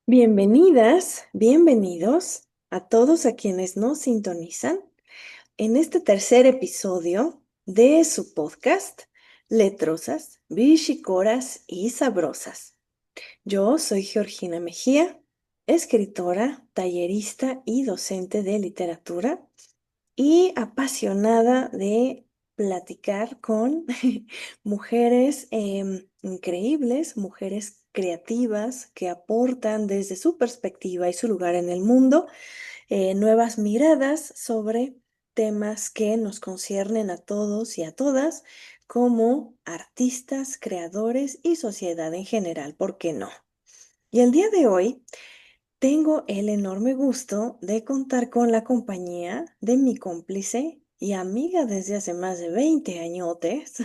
Bienvenidas, bienvenidos a todos a quienes nos sintonizan en este tercer episodio de su podcast, Letrosas, Bichicoras y Sabrosas. Yo soy Georgina Mejía, escritora, tallerista y docente de literatura y apasionada de platicar con mujeres increíbles, mujeres creativas que aportan desde su perspectiva y su lugar en el mundo nuevas miradas sobre temas que nos conciernen a todos y a todas como artistas, creadores y sociedad en general, ¿por qué no? Y el día de hoy tengo el enorme gusto de contar con la compañía de mi cómplice y amiga desde hace más de 20 añotes,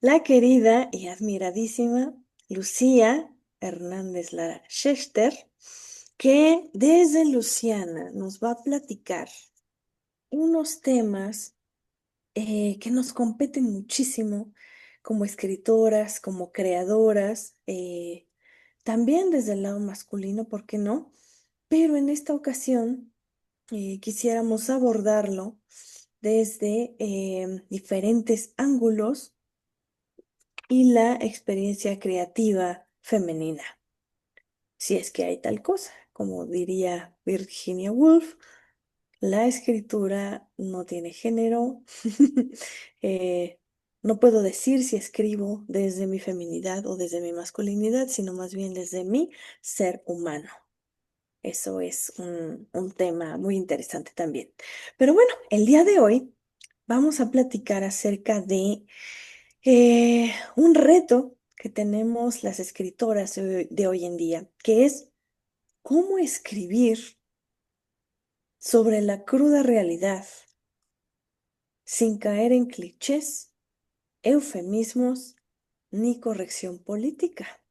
la querida y admiradísima Lucía Hernández Lara Schechter, que desde Luciana nos va a platicar unos temas que nos competen muchísimo como escritoras, como creadoras, también desde el lado masculino, ¿por qué no? Pero en esta ocasión quisiéramos abordarlo desde diferentes ángulos y la experiencia creativa femenina, si es que hay tal cosa, como diría Virginia Woolf. La escritura no tiene género. Eh, no puedo decir si escribo desde mi feminidad o desde mi masculinidad, sino más bien desde mi ser humano. Eso es un tema muy interesante también. Pero bueno, el día de hoy vamos a platicar acerca de un reto que tenemos las escritoras de hoy en día, que es cómo escribir sobre la cruda realidad sin caer en clichés, eufemismos ni corrección política,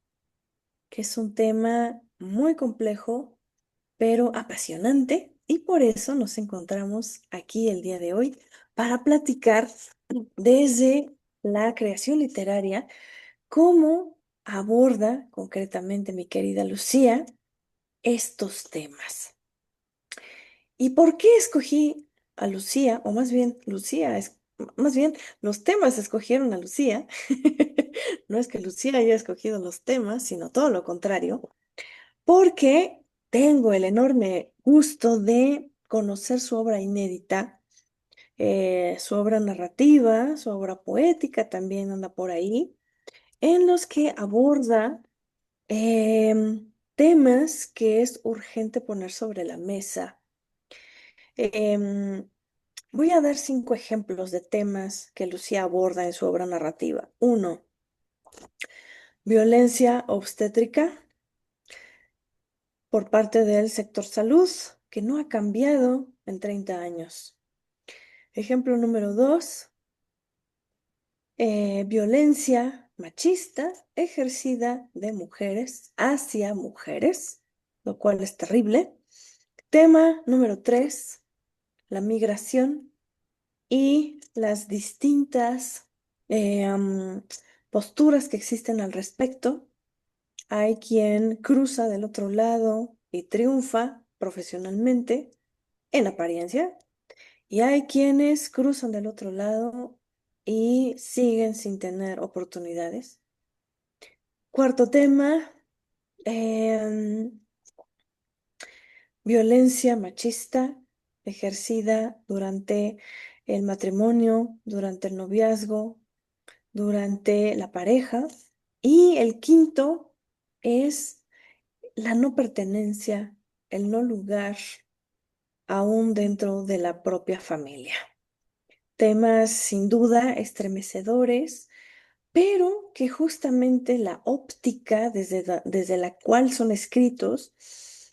que es un tema muy complejo, pero apasionante, y por eso nos encontramos aquí el día de hoy para platicar desde la creación literaria, cómo aborda concretamente mi querida Lucía estos temas. ¿Y por qué escogí a Lucía? O más bien, más bien, los temas escogieron a Lucía. No es que Lucía haya escogido los temas, sino todo lo contrario, porque tengo el enorme gusto de conocer su obra inédita, su obra narrativa, su obra poética también anda por ahí, en los que aborda temas que es urgente poner sobre la mesa. Em, Voy a dar 5 ejemplos de temas que Lucía aborda en su obra narrativa. Uno, violencia obstétrica por parte del sector salud, que no ha cambiado en 30 años. Ejemplo número 2, violencia machista ejercida de mujeres hacia mujeres, lo cual es terrible. Tema número 3, la migración y las distintas posturas que existen al respecto. Hay quien cruza del otro lado y triunfa profesionalmente, en apariencia, y hay quienes cruzan del otro lado y siguen sin tener oportunidades. Cuarto tema, em, violencia machista ejercida durante el matrimonio, durante el noviazgo, durante la pareja. Y el quinto es la no pertenencia, el no lugar aún dentro de la propia familia. Temas sin duda estremecedores, pero que justamente la óptica desde la cual son escritos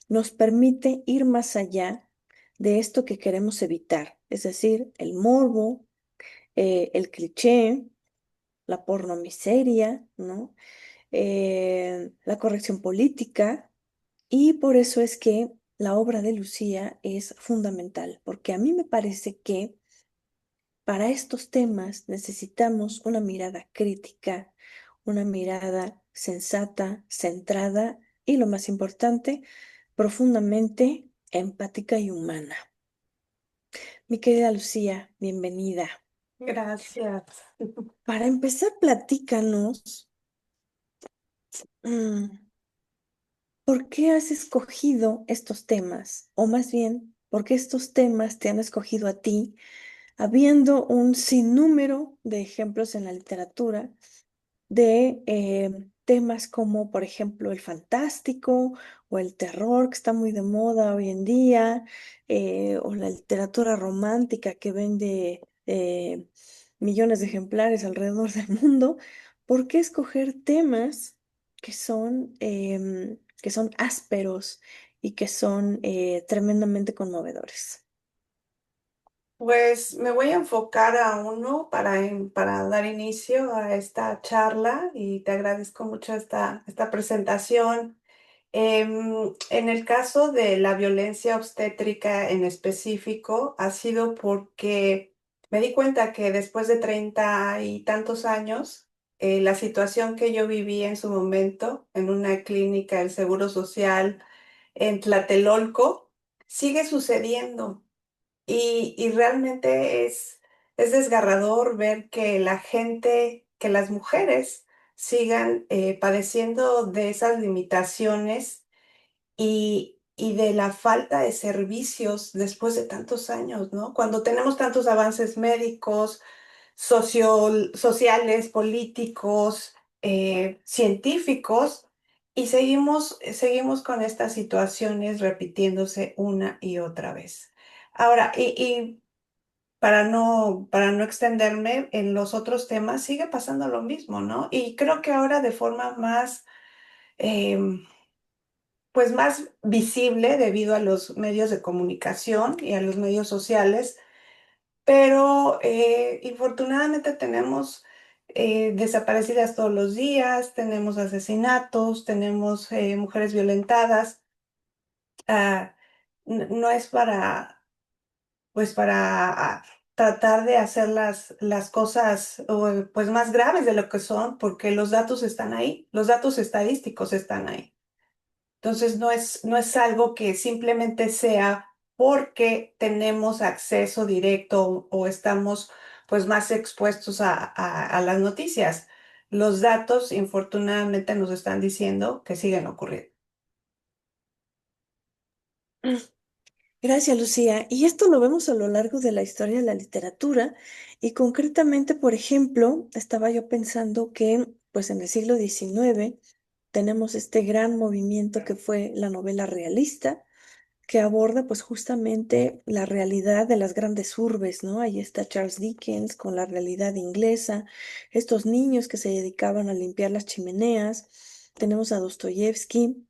nos permite ir más allá de esto que queremos evitar, es decir, el morbo, el cliché, la pornomiseria, ¿no? La corrección política, y por eso es que la obra de Lucía es fundamental, porque a mí me parece que para estos temas necesitamos una mirada crítica, una mirada sensata, centrada y lo más importante, profundamente empática y humana. Mi querida Lucía, bienvenida. Gracias. Para empezar, platícanos, mm, ¿por qué has escogido estos temas? O más bien, ¿por qué estos temas te han escogido a ti, habiendo un sinnúmero de ejemplos en la literatura de temas como, por ejemplo, el fantástico o el terror, que está muy de moda hoy en día, o la literatura romántica que vende millones de ejemplares alrededor del mundo? ¿Por qué escoger temas que son ásperos y que son tremendamente conmovedores? Pues me voy a enfocar a uno para dar inicio a esta charla y te agradezco mucho esta presentación. En el caso de la violencia obstétrica en específico, ha sido porque me di cuenta que después de 30 y tantos años, la situación que yo viví en su momento en una clínica del Seguro Social en Tlatelolco sigue sucediendo. Y realmente es desgarrador ver que la gente, que las mujeres sigan padeciendo de esas limitaciones y de la falta de servicios después de tantos años, ¿no? Cuando tenemos tantos avances médicos, sociales, políticos, científicos, y seguimos con estas situaciones repitiéndose una y otra vez. Ahora, y para no extenderme en los otros temas, sigue pasando lo mismo, ¿no? Y creo que ahora de forma más, em, pues más visible debido a los medios de comunicación y a los medios sociales, pero infortunadamente tenemos desaparecidas todos los días, tenemos asesinatos, tenemos mujeres violentadas. Ah, no es pues para tratar de hacer las cosas pues más graves de lo que son, porque los datos están ahí, los datos estadísticos están ahí. Entonces no es algo que simplemente sea porque tenemos acceso directo o estamos pues más expuestos a las noticias. Los datos infortunadamente nos están diciendo que siguen ocurriendo. Gracias, Lucía. Y esto lo vemos a lo largo de la historia de la literatura y concretamente, por ejemplo, estaba yo pensando que, pues en el siglo XIX tenemos este gran movimiento que fue la novela realista, que aborda pues justamente la realidad de las grandes urbes, ¿no? Ahí está Charles Dickens con la realidad inglesa, estos niños que se dedicaban a limpiar las chimeneas. Tenemos a Dostoyevsky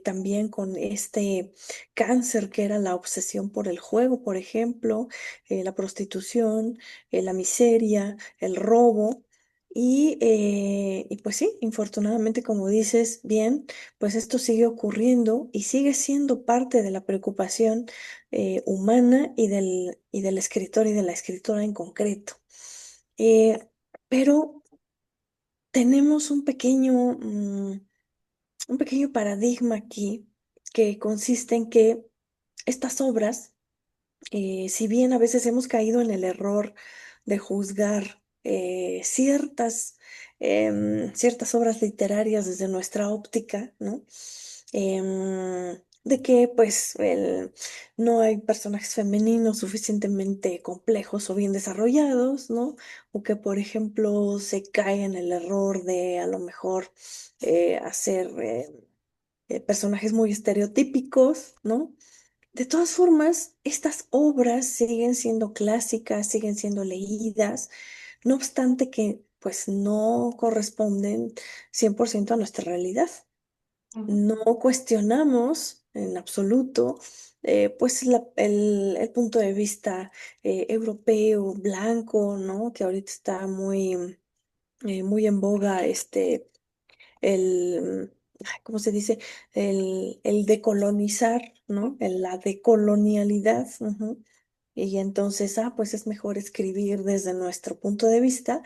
también con este cáncer que era la obsesión por el juego, por ejemplo, la prostitución, la miseria, el robo. Y pues sí, infortunadamente, como dices bien, pues esto sigue ocurriendo y sigue siendo parte de la preocupación humana y del escritor y de la escritora en concreto. Eh, pero tenemos un pequeño paradigma aquí que consiste en que estas obras, si bien a veces hemos caído en el error de juzgar ciertas obras literarias desde nuestra óptica, ¿no? De que pues no hay personajes femeninos suficientemente complejos o bien desarrollados, ¿no? O que por ejemplo se cae en el error de a lo mejor hacer personajes muy estereotípicos, ¿no? De todas formas, estas obras siguen siendo clásicas, siguen siendo leídas, no obstante que pues no corresponden 100% a nuestra realidad. Ujú, No cuestionamos en absoluto pues el punto de vista europeo, blanco, ¿no? Que ahorita está muy en boga ¿cómo se dice? El decolonizar, ¿no? La decolonialidad. Ujú. Y entonces, pues es mejor escribir desde nuestro punto de vista.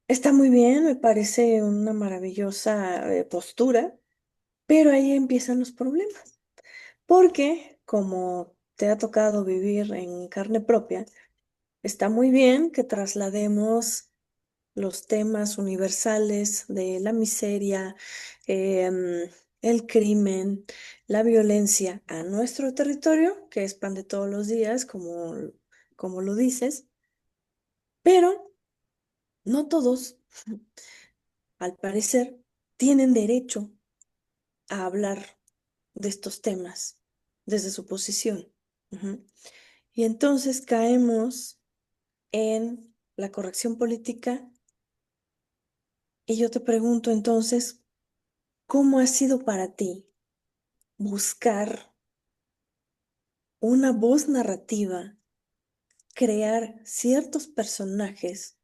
Está muy bien, me parece una maravillosa postura, Pero ahí empiezan los problemas, porque como te ha tocado vivir en carne propia, está muy bien que traslademos los temas universales de la miseria, em, el crimen, la violencia a nuestro territorio, que es pan de todos los días, como lo dices, pero no todos, al parecer, tienen derecho a hablar de estos temas desde su posición. Ujú. Y entonces caemos en la corrección política y yo te pregunto entonces, ¿cómo ha sido para ti buscar una voz narrativa, crear ciertos personajes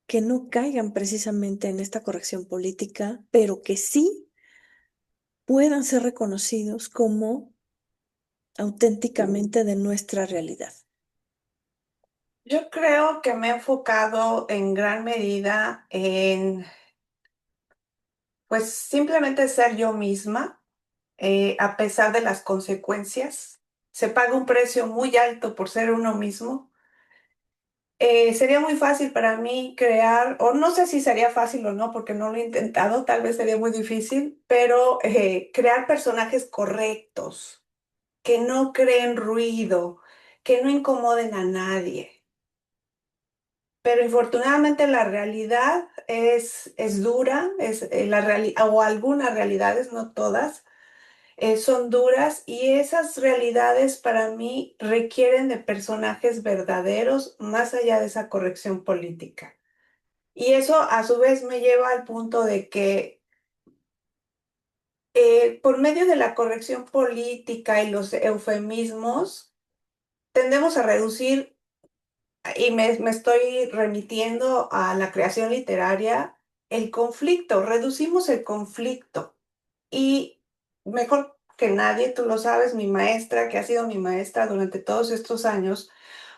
que no caigan precisamente en esta corrección política, pero que sí puedan ser reconocidos como auténticamente de nuestra realidad? Yo creo que me he enfocado en gran medida en, pues, simplemente ser yo misma, a pesar de las consecuencias. Se paga un precio muy alto por ser uno mismo. Sería muy fácil para mí crear, o no sé si sería fácil o no, porque no lo he intentado, tal vez sería muy difícil, pero crear personajes correctos, que no creen ruido, que no incomoden a nadie. Pero infortunadamente la realidad es dura, o algunas realidades, no todas, son duras y esas realidades para mí requieren de personajes verdaderos más allá de esa corrección política. Y eso a su vez me lleva al punto de que por medio de la corrección política y los eufemismos, tendemos a reducir, y me estoy remitiendo a la creación literaria, el conflicto, reducimos el conflicto. Y mejor que nadie, tú lo sabes, mi maestra, que ha sido mi maestra durante todos estos años,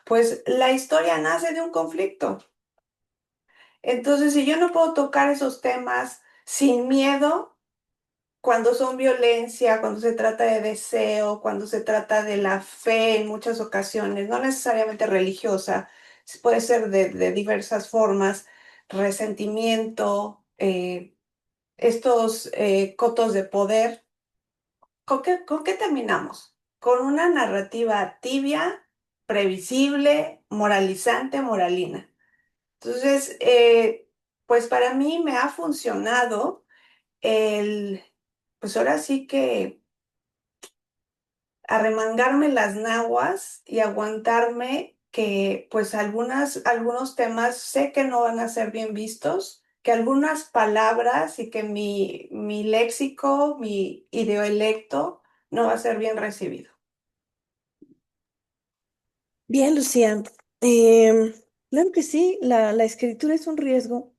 pues la historia nace de un conflicto. Entonces, si yo no puedo tocar esos temas sin miedo, cuando son violencia, cuando se trata de deseo, cuando se trata de la fe en muchas ocasiones, no necesariamente religiosa, puede ser de diversas formas, resentimiento, estos cotos de poder. ¿Con qué terminamos? Con una narrativa tibia, previsible, moralizante, moralina. Entonces, pues para mí me ha funcionado el, pues ahora sí que arremangarme las naguas y aguantarme que pues algunos temas sé que no van a ser bien vistos, que algunas palabras y que mi léxico, mi idiolecto no va a ser bien recibido. Bien, Lucía, em, claro que sí, la escritura es un riesgo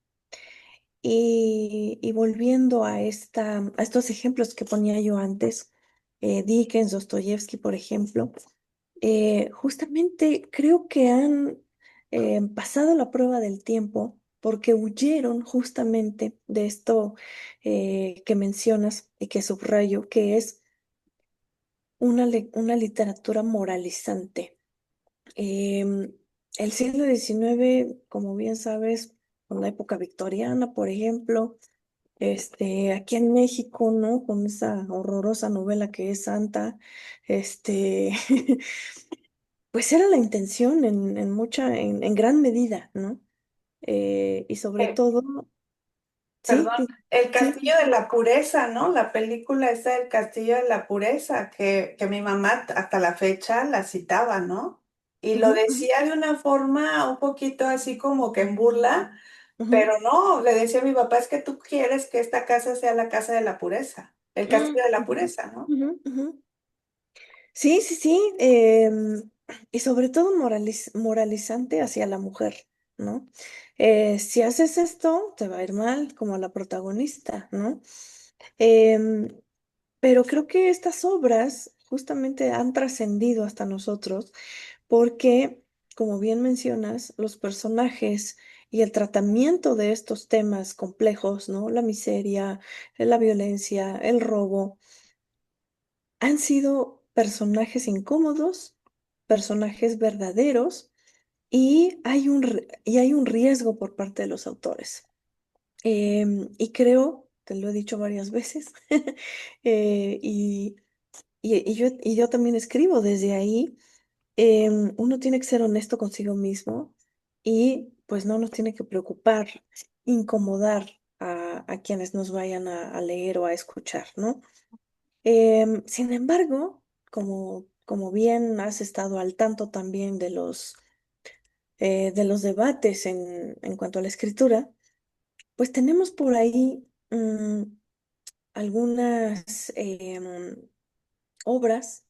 y volviendo a estos ejemplos que ponía yo antes, Dickens, Dostoyevsky, por ejemplo, justamente creo que han pasado la prueba del tiempo porque huyeron justamente de esto que mencionas y que subrayo, que es una literatura moralizante. Em, el siglo XIX, como bien sabes, con la época victoriana, por ejemplo, aquí en México, ¿no? Con esa horrorosa novela que es Santa, este, pues era la intención en gran medida, ¿no? Y sobre Eh, todo, sí, Perdón, El sí. Castillo de la Pureza, ¿no? La película esa del Castillo de la Pureza, que mi mamá hasta la fecha la citaba, ¿no? Y lo Ujú, ujú, decía de una forma un poquito así como que en burla, ujú. pero no, le decía a mi papá, es que tú quieres que esta casa sea la casa de la pureza, el Mm, Castillo de la ujú, Pureza, ¿no? ujú, ujú. Sí, sí, sí. Y sobre todo moralizante hacia la mujer, ¿no? Si haces esto, te va a ir mal, como a la protagonista, ¿no? Em, pero creo que estas obras justamente han trascendido hasta nosotros porque, como bien mencionas, los personajes y el tratamiento de estos temas complejos, ¿no? La miseria, la violencia, el robo, han sido personajes incómodos, personajes verdaderos, y hay un riesgo por parte de los autores. Y creo, te lo he dicho varias veces, eh, y, y yo también escribo desde ahí. Uno tiene que ser honesto consigo mismo y pues no nos tiene que preocupar, incomodar a quienes nos vayan a leer o a escuchar, ¿no? Sin embargo, como bien has estado al tanto también de los debates en cuanto a la escritura, pues tenemos por ahí algunas obras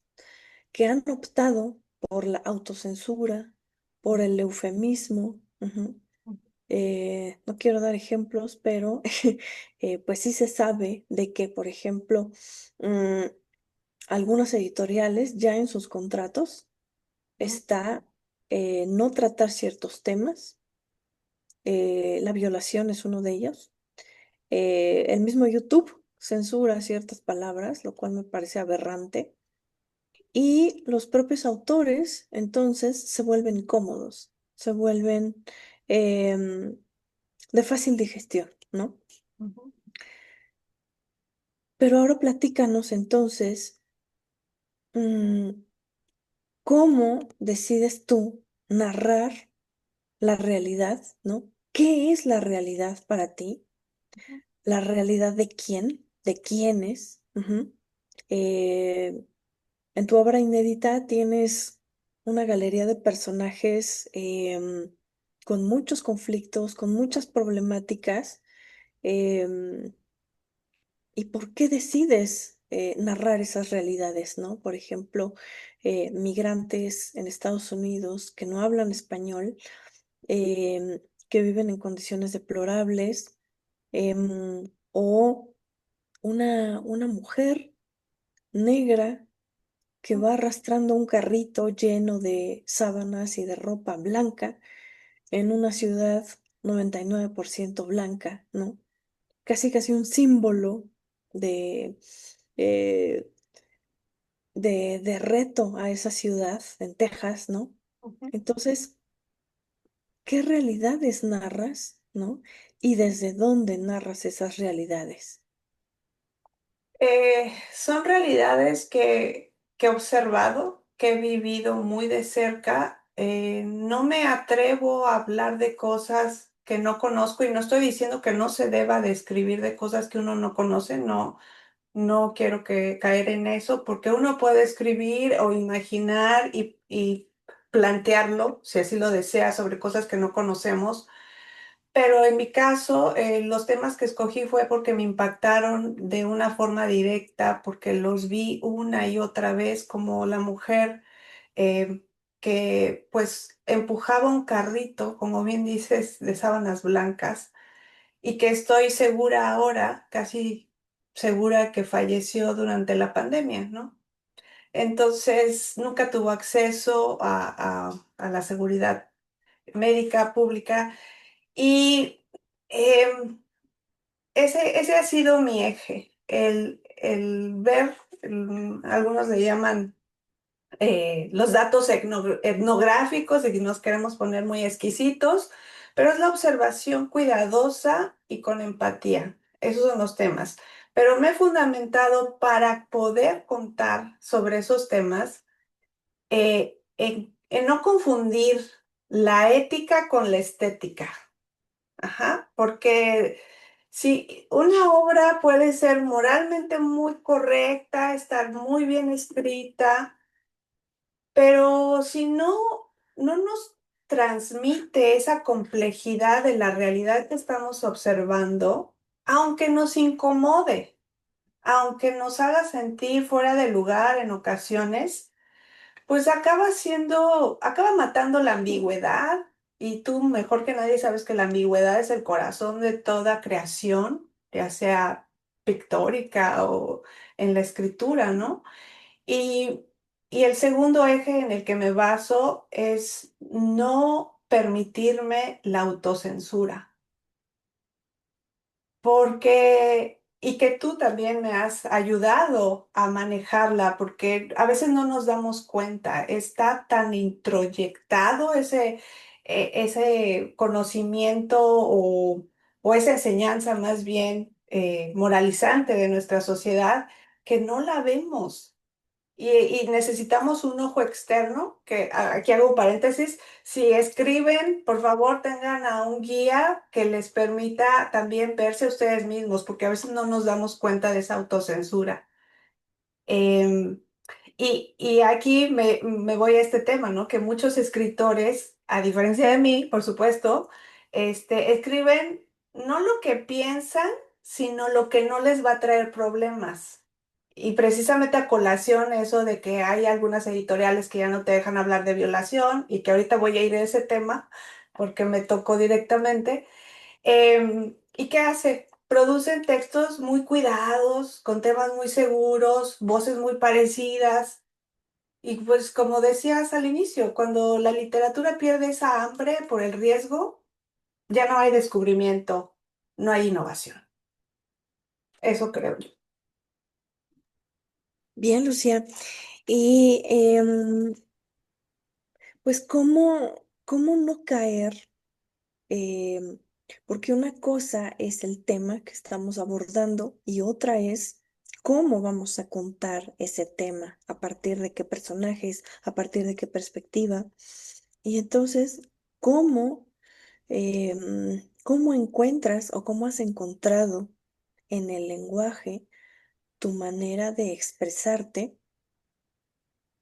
que han optado por la autocensura, por el eufemismo. Ujú. No quiero dar ejemplos, pero pues sí se sabe de que, por ejemplo, mm, algunos editoriales ya en sus contratos está no tratar ciertos temas. La violación es uno de ellos. El mismo YouTube censura ciertas palabras, lo cual me parece aberrante. Y los propios autores entonces se vuelven cómodos, se vuelven em, de fácil digestión, ¿no? Ujú, Pero ahora platícanos entonces, mm, ¿cómo decides tú narrar la realidad, ¿no? ¿Qué es la realidad para ti? ujú, ¿La realidad de quién? ¿De quiénes? Ujú. Eh, En tu obra inédita tienes una galería de personajes con muchos conflictos, con muchas problemáticas. em, ¿Y por qué decides narrar esas realidades, ¿no? Por ejemplo, migrantes en Estados Unidos que no hablan español, que viven en condiciones deplorables, o una mujer negra que va arrastrando un carrito lleno de sábanas y de ropa blanca en una ciudad 99% blanca, ¿no? Casi casi un símbolo de, eh, de reto a esa ciudad en Texas, ¿no? ujú. Entonces, ¿qué realidades narras, ¿no? ¿Y desde dónde narras esas realidades? Son realidades que he observado, que he vivido muy de cerca. No me atrevo a hablar de cosas que no conozco y no estoy diciendo que no se deba de escribir de cosas que uno no conoce, no, no quiero caer en eso, porque uno puede escribir o imaginar y plantearlo, si así lo desea, sobre cosas que no conocemos. Pero en mi caso, los temas que escogí fue porque me impactaron de una forma directa, porque los vi una y otra vez como la mujer eh, que pues empujaba un carrito, como bien dices, de sábanas blancas, y que estoy segura ahora, casi segura que falleció durante la pandemia, ¿no? Entonces, nunca tuvo acceso a la seguridad médica pública y ese ha sido mi eje, el ver, algunos le llaman los datos etnográficos, y nos queremos poner muy exquisitos, pero es la observación cuidadosa y con empatía. Esos son los temas. Pero me he fundamentado para poder contar sobre esos temas en no confundir la ética con la estética. Ajá, porque si una obra puede ser moralmente muy correcta, estar muy bien escrita, pero si no nos transmite esa complejidad de la realidad que estamos observando, aunque nos incomode, aunque nos haga sentir fuera de lugar en ocasiones, pues acaba matando la ambigüedad, y tú mejor que nadie sabes que la ambigüedad es el corazón de toda creación, ya sea pictórica o en la escritura, ¿no? Y, y el segundo eje en el que me baso es no permitirme la autocensura, porque, y que tú también me has ayudado a manejarla, porque a veces no nos damos cuenta, está tan introyectado ese conocimiento o esa enseñanza más bien moralizante de nuestra sociedad que no la vemos. Y necesitamos un ojo externo, que aquí hago un paréntesis, si escriben, por favor tengan a un guía que les permita también verse a ustedes mismos, porque a veces no nos damos cuenta de esa autocensura. Em, y aquí me voy a este tema, ¿no? Que muchos escritores, a diferencia de mí, por supuesto, escriben no lo que piensan, sino lo que no les va a traer problemas. Y precisamente a colación eso de que hay algunas editoriales que ya no te dejan hablar de violación y que ahorita voy a ir a ese tema porque me tocó directamente. ¿Y qué hace? Producen textos muy cuidados, con temas muy seguros, voces muy parecidas. Y pues como decías al inicio, cuando la literatura pierde esa hambre por el riesgo, ya no hay descubrimiento, no hay innovación. Eso creo yo. Bien, Lucía. Y pues, ¿cómo no caer? Em, Porque una cosa es el tema que estamos abordando y otra es cómo vamos a contar ese tema, a partir de qué personajes, a partir de qué perspectiva. Y entonces, ¿cómo, cómo encuentras o cómo has encontrado en el lenguaje tu manera de expresarte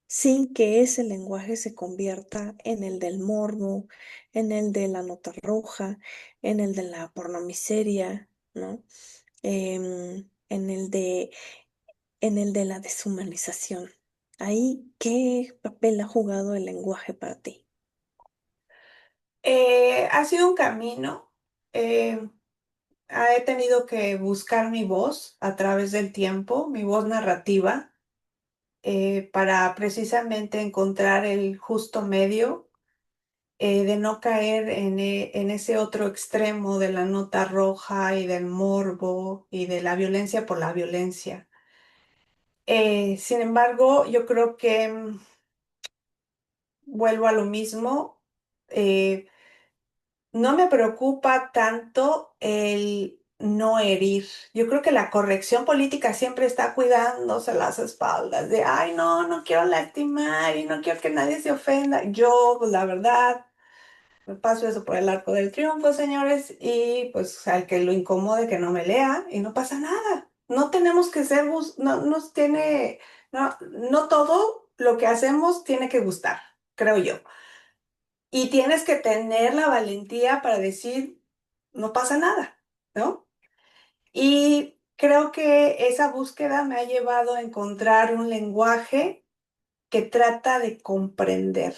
sin que ese lenguaje se convierta en el del morbo, en el de la nota roja, en el de la pornomiseria, ¿no? En el de la deshumanización? Ahí, ¿qué papel ha jugado el lenguaje para ti? Ha sido un camino. eh, He tenido que buscar mi voz a través del tiempo, mi voz narrativa, para precisamente encontrar el justo medio, de no caer en ese otro extremo de la nota roja y del morbo y de la violencia por la violencia. Sin embargo, yo creo que vuelvo a lo mismo. eh, No me preocupa tanto el no herir. Yo creo que la corrección política siempre está cuidándose las espaldas de, ay, no, no quiero lastimar y no quiero que nadie se ofenda. Yo, pues la verdad, me paso eso por el arco del triunfo, señores, y pues al que lo incomode que no me lea y no pasa nada. No tenemos que ser, no nos tiene, no todo lo que hacemos tiene que gustar, creo yo. Y tienes que tener la valentía para decir, no pasa nada, ¿no? Y creo que esa búsqueda me ha llevado a encontrar un lenguaje que trata de comprender,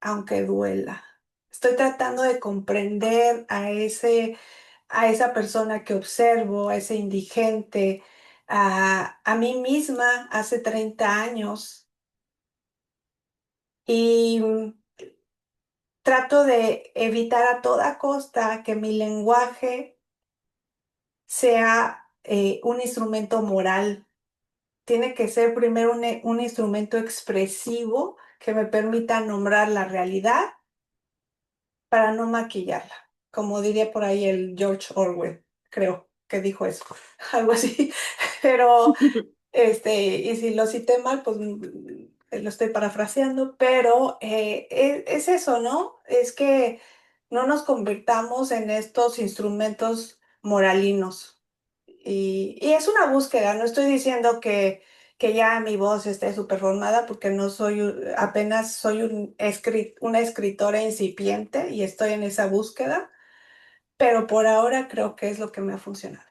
aunque duela. Estoy tratando de comprender a esa persona que observo, a ese indigente, a mí misma hace 30 años. Y trato de evitar a toda costa que mi lenguaje sea un instrumento moral. Tiene que ser primero un instrumento expresivo que me permita nombrar la realidad para no maquillarla. Como diría por ahí el George Orwell, creo que dijo eso, algo así. Pero y si lo cité mal, pues lo estoy parafraseando, pero es eso, ¿no? Es que no nos convirtamos en estos instrumentos moralinos. Y es una búsqueda, no estoy diciendo que ya mi voz esté súper formada porque no soy, apenas soy una escritora incipiente y estoy en esa búsqueda, pero por ahora creo que es lo que me ha funcionado.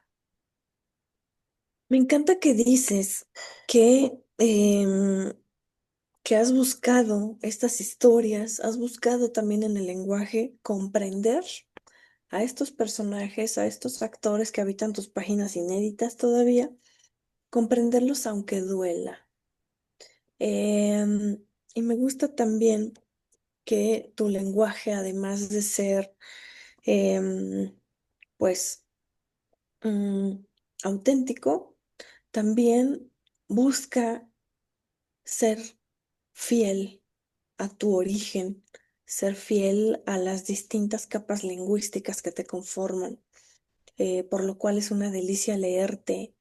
Me encanta que dices que has buscado estas historias, has buscado también en el lenguaje comprender a estos personajes, a estos actores que habitan tus páginas inéditas todavía, comprenderlos aunque duela. Y me gusta también que tu lenguaje, además de ser, em, pues, mm, auténtico, también busca ser fiel a tu origen, ser fiel a las distintas capas lingüísticas que te conforman, por lo cual es una delicia leerte.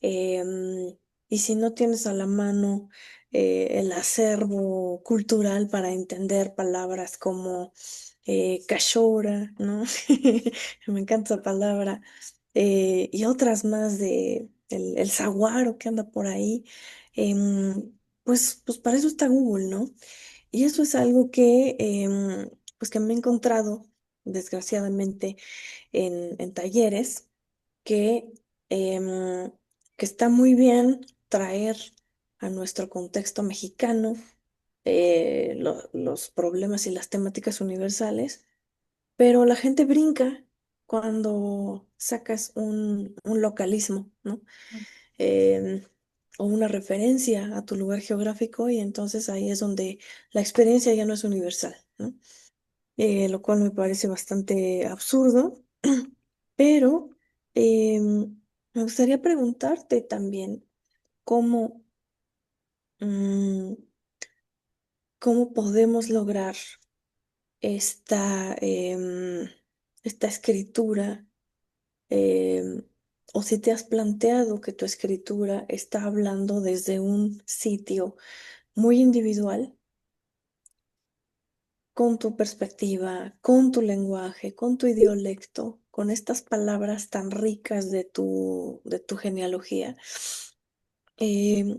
Y si no tienes a la mano el acervo cultural para entender palabras como cachora, ¿no? Me encanta esa palabra, y otras más de el saguaro que anda por ahí, pues para eso está Google, ¿no? Y eso es algo que, pues que me he encontrado, desgraciadamente, en talleres, que, em, que está muy bien traer a nuestro contexto mexicano los problemas y las temáticas universales, pero la gente brinca cuando sacas un localismo, ¿no? em, o una referencia a tu lugar geográfico y entonces ahí es donde la experiencia ya no es universal, ¿no? Lo cual me parece bastante absurdo, pero me gustaría preguntarte también cómo, mm, cómo podemos lograr esta, esta escritura, em, o si te has planteado que tu escritura está hablando desde un sitio muy individual, con tu perspectiva, con tu lenguaje, con tu idiolecto, con estas palabras tan ricas de tu genealogía. eh,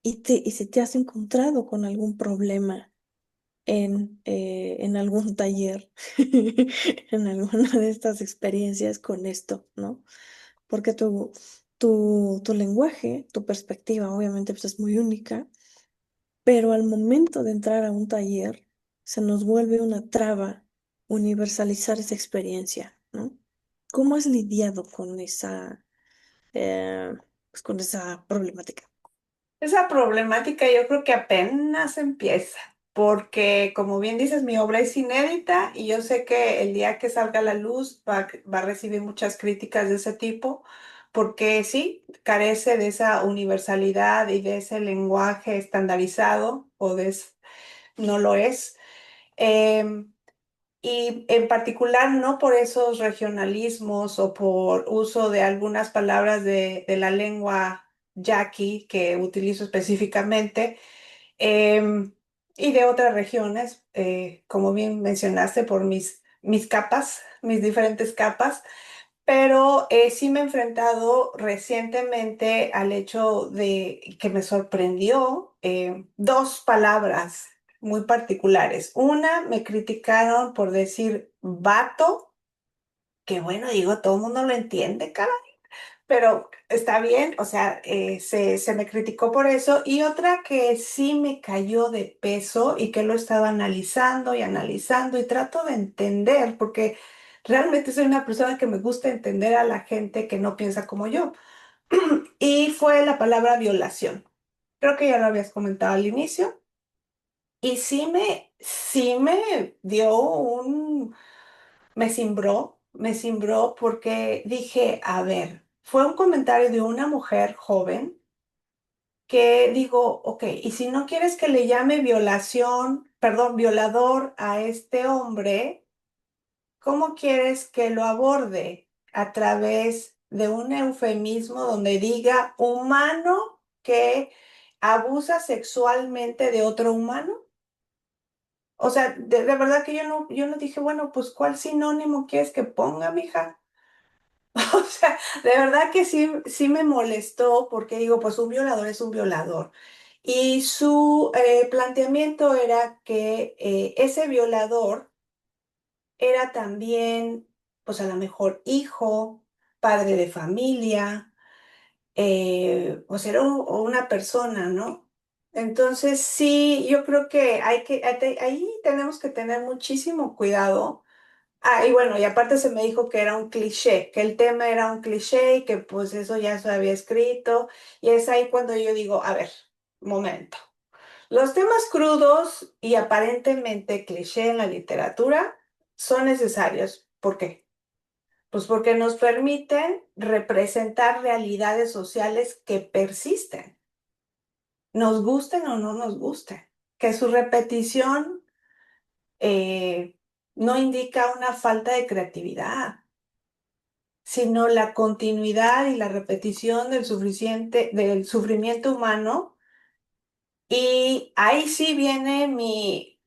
y si te has encontrado con algún problema en algún taller, en alguna de estas experiencias con esto, ¿no? Porque tu lenguaje, tu perspectiva, obviamente, pues es muy única. Pero al momento de entrar a un taller, se nos vuelve una traba universalizar esa experiencia, ¿no? ¿Cómo has lidiado con eh, pues con esa problemática? Esa problemática yo creo que apenas empieza, porque como bien dices, mi obra es inédita y yo sé que el día que salga a la luz va a recibir muchas críticas de ese tipo, porque sí, carece de esa universalidad y de ese lenguaje estandarizado, no lo es. Em, y en particular no por esos regionalismos o por uso de algunas palabras de la lengua yaqui que utilizo específicamente, em, y de otras regiones, como bien mencionaste, por mis capas, mis diferentes capas, pero sí me he enfrentado recientemente al hecho de que me sorprendió dos palabras muy particulares. Una, me criticaron por decir vato, que bueno, digo, todo el mundo lo entiende, cara, pero está bien, o sea, se me criticó por eso. Y otra que sí me cayó de peso y que lo estaba analizando y analizando y trato de entender, porque realmente soy una persona que me gusta entender a la gente que no piensa como yo. Y fue la palabra violación. Creo que ya lo habías comentado al inicio. Y sí me dio me cimbró porque dije, a ver, fue un comentario de una mujer joven que digo, ok, y si no quieres que le llame violación, perdón, violador a este hombre, ¿cómo quieres que lo aborde? ¿A través de un eufemismo donde diga humano que abusa sexualmente de otro humano? O sea, de verdad que yo no dije, bueno, pues ¿cuál sinónimo quieres que ponga, mija? O sea, de verdad que sí me molestó porque digo, pues un violador es un violador. Y su planteamiento era que ese violador era también, pues a lo mejor hijo, padre de familia, pues era una persona, ¿no? Entonces sí, yo creo que ahí tenemos que tener muchísimo cuidado. Ah, y bueno, y aparte se me dijo que era un cliché, que el tema era un cliché y que pues eso ya se había escrito. Y es ahí cuando yo digo, a ver, momento. Los temas crudos y aparentemente cliché en la literatura son necesarios. ¿Por qué? Pues porque nos permiten representar realidades sociales que persisten, nos gusten o no nos gusten, que su repetición eh, no indica una falta de creatividad, sino la continuidad y la repetición del sufrimiento humano. Y ahí sí viene mi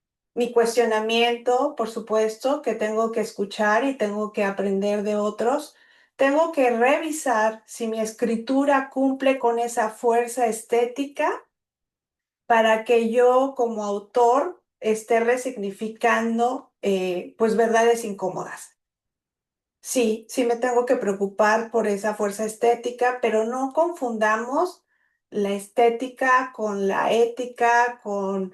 cuestionamiento, por supuesto, que tengo que escuchar y tengo que aprender de otros. Tengo que revisar si mi escritura cumple con esa fuerza estética para que yo como autor esté resignificando pues verdades incómodas. Sí, sí me tengo que preocupar por esa fuerza estética, pero no confundamos la estética con la ética, con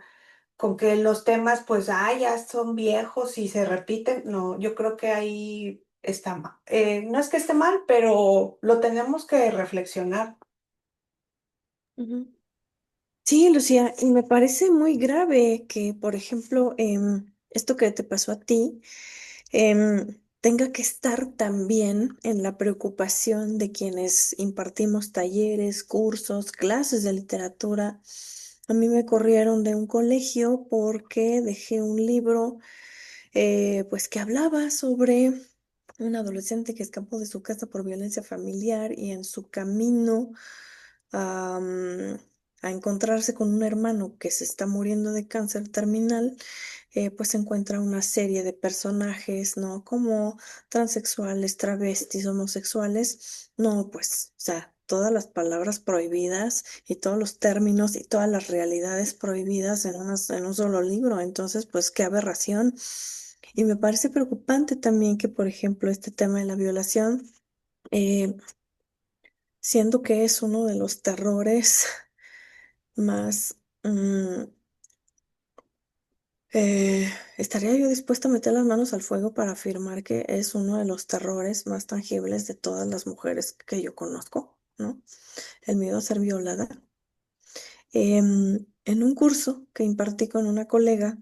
que los temas pues ya son viejos y se repiten. No, yo creo que ahí está mal. No es que esté mal, pero lo tenemos que reflexionar. Ujú. Sí, Lucía, y me parece muy grave que, por ejemplo, esto que te pasó a ti, tenga que estar también en la preocupación de quienes impartimos talleres, cursos, clases de literatura. A mí me corrieron de un colegio porque dejé un libro, pues que hablaba sobre un adolescente que escapó de su casa por violencia familiar y en su camino a, a encontrarse con un hermano que se está muriendo de cáncer terminal, pues encuentra una serie de personajes, ¿no? Como transexuales, travestis, homosexuales, no, pues, o sea, todas las palabras prohibidas y todos los términos y todas las realidades prohibidas en un solo libro. Entonces, pues, qué aberración. Y me parece preocupante también que, por ejemplo, este tema de la violación, eh, siendo que es uno de los terrores más... estaría yo dispuesta a meter las manos al fuego para afirmar que es uno de los terrores más tangibles de todas las mujeres que yo conozco, ¿no? El miedo a ser violada. En un curso que impartí con una colega,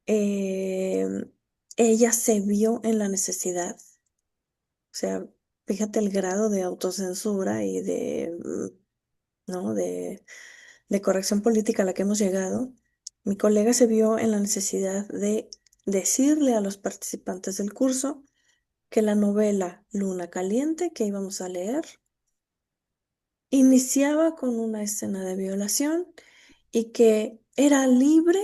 em, ella se vio en la necesidad, o sea, fíjate el grado de autocensura y ¿no? De corrección política a la que hemos llegado. Mi colega se vio en la necesidad de decirle a los participantes del curso que la novela Luna Caliente que íbamos a leer iniciaba con una escena de violación y que era libre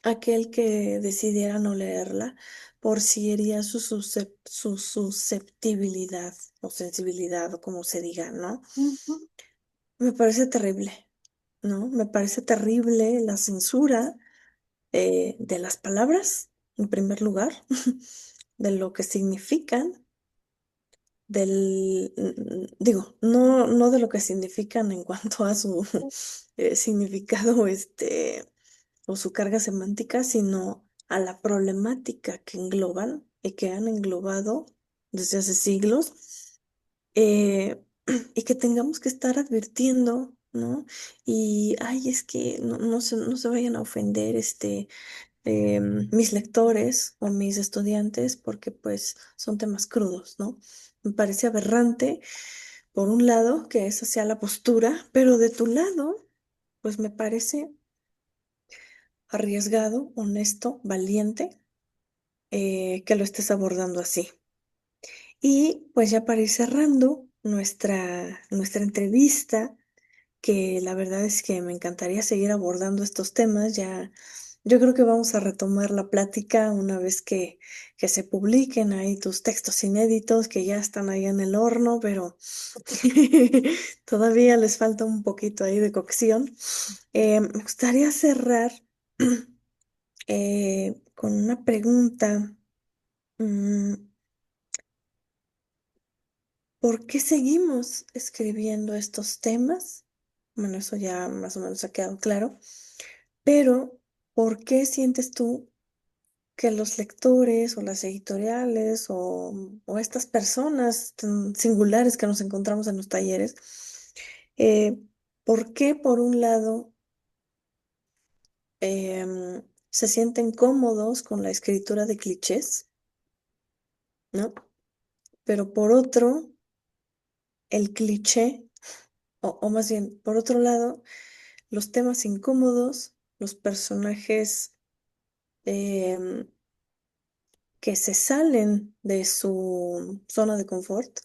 aquel que decidiera no leerla por si hería su susceptibilidad o sensibilidad o como se diga, ¿no? Ujú. Me parece terrible, ¿no? Me parece terrible la censura de las palabras, en primer lugar, de lo que significan, digo, no de lo que significan en cuanto a su significado, o su carga semántica, sino a la problemática que engloban y que han englobado desde hace siglos, eh, y que tengamos que estar advirtiendo, ¿no? Y, ay, es que no se vayan a ofender, mis lectores o mis estudiantes, porque pues son temas crudos, ¿no? Me parece aberrante, por un lado, que esa sea la postura, pero de tu lado, pues me parece arriesgado, honesto, valiente, que lo estés abordando así. Y pues ya para ir cerrando nuestra entrevista, que la verdad es que me encantaría seguir abordando estos temas. Ya, yo creo que vamos a retomar la plática una vez que se publiquen ahí tus textos inéditos que ya están ahí en el horno, pero todavía les falta un poquito ahí de cocción. Me gustaría cerrar con una pregunta. Mm, ¿Por qué seguimos escribiendo estos temas? Bueno, eso ya más o menos ha quedado claro. Pero, ¿por qué sientes tú que los lectores o las editoriales o estas personas tan singulares que nos encontramos en los talleres, eh, por qué por un lado se sienten cómodos con la escritura de clichés, ¿no? Pero por otro, el cliché, o más bien, por otro lado, los temas incómodos, los personajes em, que se salen de su zona de confort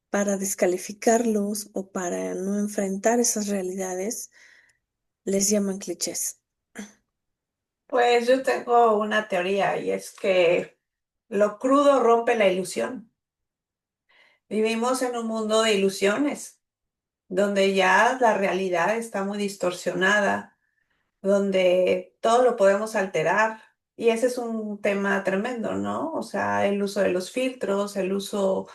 para descalificarlos o para no enfrentar esas realidades, les llaman clichés. Pues yo tengo una teoría y es que lo crudo rompe la ilusión. Vivimos en un mundo de ilusiones, donde ya la realidad está muy distorsionada, donde todo lo podemos alterar. Y ese es un tema tremendo, ¿no? O sea, el uso de los filtros, el uso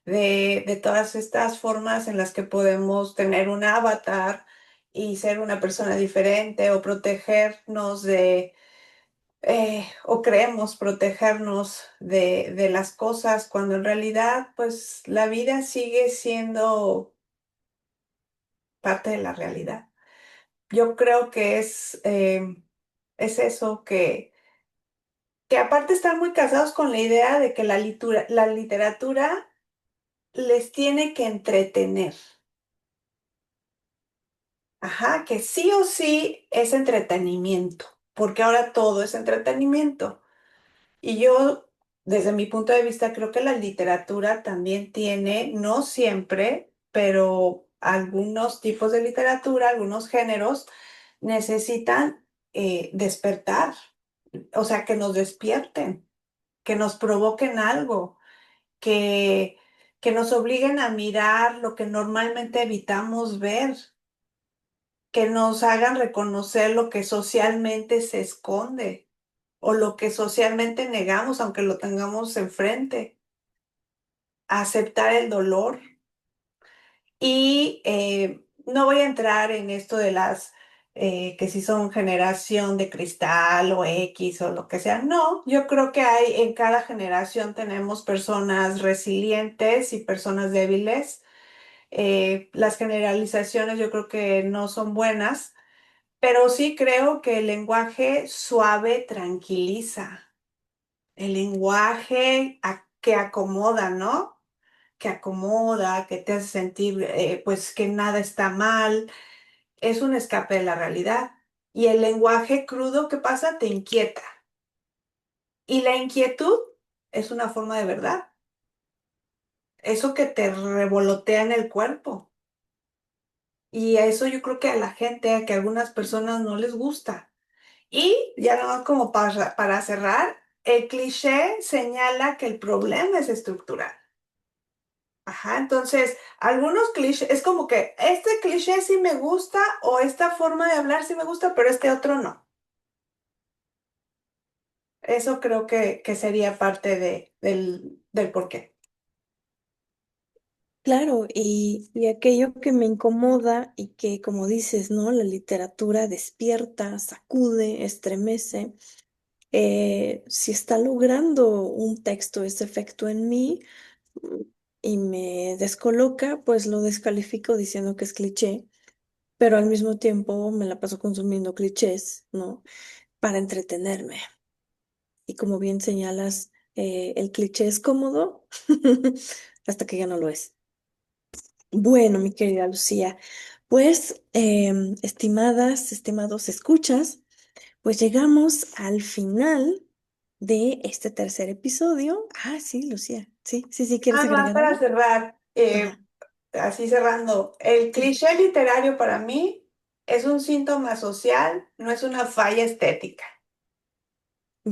de todas estas formas en las que podemos tener un avatar y ser una persona diferente o protegernos o creemos protegernos de las cosas cuando en realidad pues la vida sigue siendo parte de la realidad. Yo creo que es eso que aparte están muy casados con la idea de que la literatura les tiene que entretener. Ajá, que sí o sí es entretenimiento, porque ahora todo es entretenimiento. Y yo, desde mi punto de vista, creo que la literatura también tiene, no siempre, pero algunos tipos de literatura, algunos géneros, necesitan despertar, o sea, que nos despierten, que nos provoquen algo, que, que nos obliguen a mirar lo que normalmente evitamos ver, que nos hagan reconocer lo que socialmente se esconde o lo que socialmente negamos, aunque lo tengamos enfrente, aceptar el dolor. Y no voy a entrar en esto de que si son generación de cristal o X o lo que sea. No, yo creo que hay en cada generación tenemos personas resilientes y personas débiles. Las generalizaciones yo creo que no son buenas, pero sí creo que el lenguaje suave tranquiliza. El lenguaje que acomoda, ¿no? Que acomoda, que te hace sentir pues que nada está mal, es un escape de la realidad. Y el lenguaje crudo, ¿qué pasa? Te inquieta. Y la inquietud es una forma de verdad, eso que te revolotea en el cuerpo. Y a eso yo creo que a la gente, a que a algunas personas no les gusta. Y ya no como para cerrar, el cliché señala que el problema es estructural. Ajá, entonces, algunos clichés, es como que este cliché sí me gusta o esta forma de hablar sí me gusta, pero este otro no. Eso creo que sería parte del porqué. Claro, y aquello que me incomoda y que, como dices, ¿no? La literatura despierta, sacude, estremece. Si está logrando un texto ese efecto en mí mm, y me descoloca, pues lo descalifico diciendo que es cliché, pero al mismo tiempo me la paso consumiendo clichés, ¿no? Para entretenerme. Y como bien señalas, el cliché es cómodo hasta que ya no lo es. Bueno, mi querida Lucía, pues, estimadas, estimados escuchas, pues llegamos al final de este tercer episodio. Ah, sí, Lucía, sí, sí, sí, ¿quieres Nada más agregar para algo? cerrar, Ajá, así cerrando, el sí. cliché literario para mí es un síntoma social, no es una falla estética,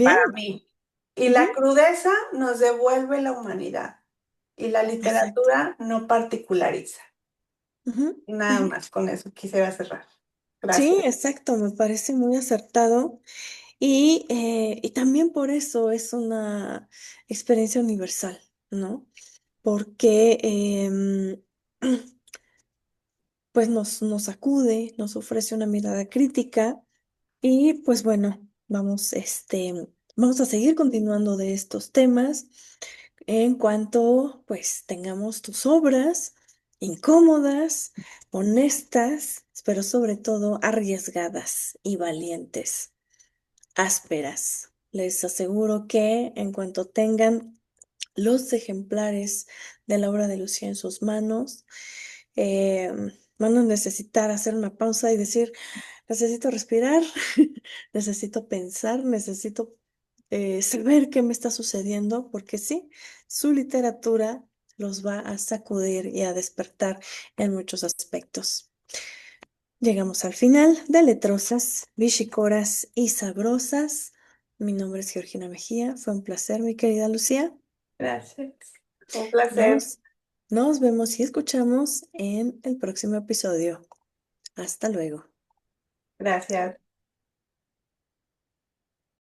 para Bien, mí. Y la ujú, crudeza nos devuelve la humanidad y la exacto. literatura no particulariza. Ujú, Nada ujú. más con eso quisiera cerrar. Sí, Gracias. exacto, me parece muy acertado y también por eso es una experiencia universal, ¿no? Porque pues nos acude, nos ofrece una mirada crítica y pues bueno, vamos a seguir continuando de estos temas en cuanto pues tengamos tus obras. incómodas, honestas, pero sobre todo arriesgadas y valientes, ásperas. Les aseguro que en cuanto tengan los ejemplares de la obra de Lucía en sus manos, eh, van a necesitar hacer una pausa y decir, necesito respirar, necesito pensar, necesito saber qué me está sucediendo, porque sí, su literatura los va a sacudir y a despertar en muchos aspectos. Llegamos al final de Letrosas, Bichicoras y Sabrosas. Mi nombre es Georgina Mejía. Fue un placer, mi querida Lucía. Gracias. Un placer. Nos, nos vemos y escuchamos en el próximo episodio. Hasta luego. Gracias.